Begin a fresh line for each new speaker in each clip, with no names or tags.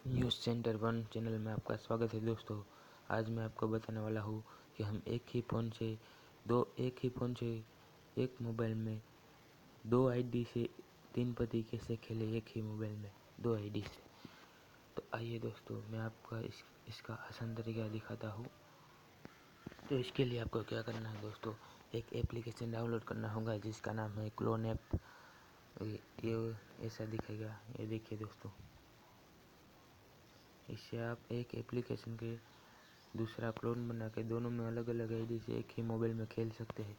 News centre 1 channel में आपका स्वागत है दोस्तों। आज मैं आपको बताने वाला हूँ कि हम एक ही फ़ोन से एक मोबाइल में 2 आईडी से 3 पति कैसे खेले एक ही मोबाइल में 2 आईडी से। तो आइए दोस्तों, मैं आपको इसका आसान तरीका दिखाता हूँ। तो इसके लिए आपको क्या करना है दोस्तों, एक एप्लीकेशन डाउनलोड करना होगा जिसका नाम है क्लोन ऐप। ये ऐसा दिखेगा, ये देखिए दोस्तों। इससे आप एक एप्लीकेशन के दूसरा क्लोन बना के दोनों में अलग अलग आईडी से एक ही मोबाइल में खेल सकते हैं।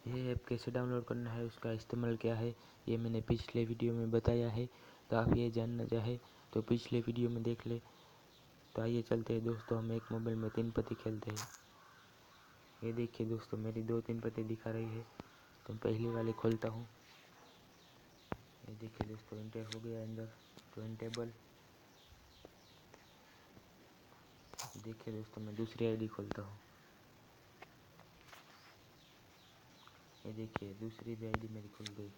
ये ऐप कैसे डाउनलोड करना है, उसका इस्तेमाल क्या है, ये मैंने पिछले वीडियो में बताया है। तो आप ये जानना चाहे तो पिछले वीडियो में देख ले। तो आइए चलते हैं दोस्तों, हम एक मोबाइल में 3 पति खेलते हैं। ये देखिए दोस्तों, मेरी 2-3 पति दिखा रही है। तो पहली वाली खोलता हूँ। ये देखिए दोस्तों, एंटर हो गया अंदर। तो एंटेबल देखिए दोस्तों, मैं दूसरी आईडी खोलता हूँ। ये देखिए दूसरी भी आईडी मेरी खुल गई।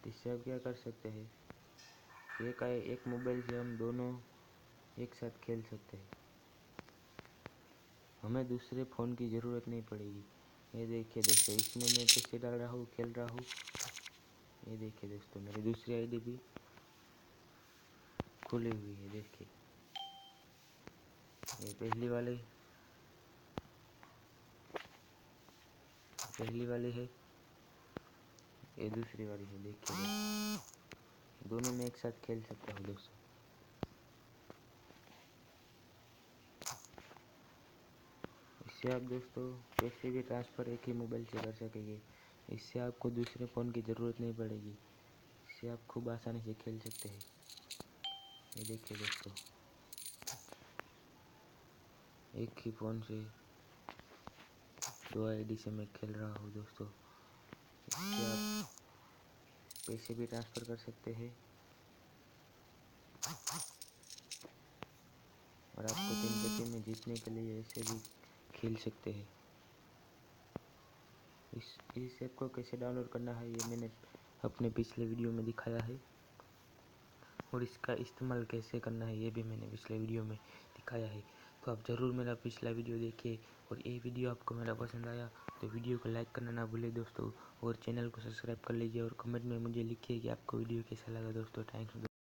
इससे आप क्या कर सकते हैं, एक मोबाइल से हम दोनों एक साथ खेल सकते हैं। हमें दूसरे फ़ोन की ज़रूरत नहीं पड़ेगी। ये देखिए दोस्तों, इसमें मैं पैसे डाल रहा हूँ, खेल रहा हूँ। ये देखिए दोस्तों, मेरी दूसरी आईडी भी खुली हुई है। देखिए, ये पहली वाली है, ये दूसरी वाली है। देखिए दोनों में एक साथ खेल सकता हूँ दोस्तों। इससे आप दोस्तों पैसे भी ट्रांसफ़र एक ही मोबाइल से कर सकेंगे। इससे आपको दूसरे फ़ोन की ज़रूरत नहीं पड़ेगी। इससे आप खूब आसानी से खेल सकते हैं। ये देखिए दोस्तों, एक ही फ़ोन से 2 आईडी से मैं खेल रहा हूँ दोस्तों। इससे आप पैसे भी ट्रांसफ़र कर सकते हैं और आपको 3 पति में जीतने के लिए ऐसे भी खेल सकते हैं। इस ऐप को कैसे डाउनलोड करना है ये मैंने अपने पिछले वीडियो में दिखाया है, और इसका इस्तेमाल कैसे करना है ये भी मैंने पिछले वीडियो में दिखाया है। तो आप ज़रूर मेरा पिछला वीडियो देखिए, और ये वीडियो आपको मेरा पसंद आया तो वीडियो को लाइक करना ना भूलें दोस्तों, और चैनल को सब्सक्राइब कर लीजिए, और कमेंट में मुझे लिखिए कि आपको वीडियो कैसा लगा दोस्तों। थैंक्स।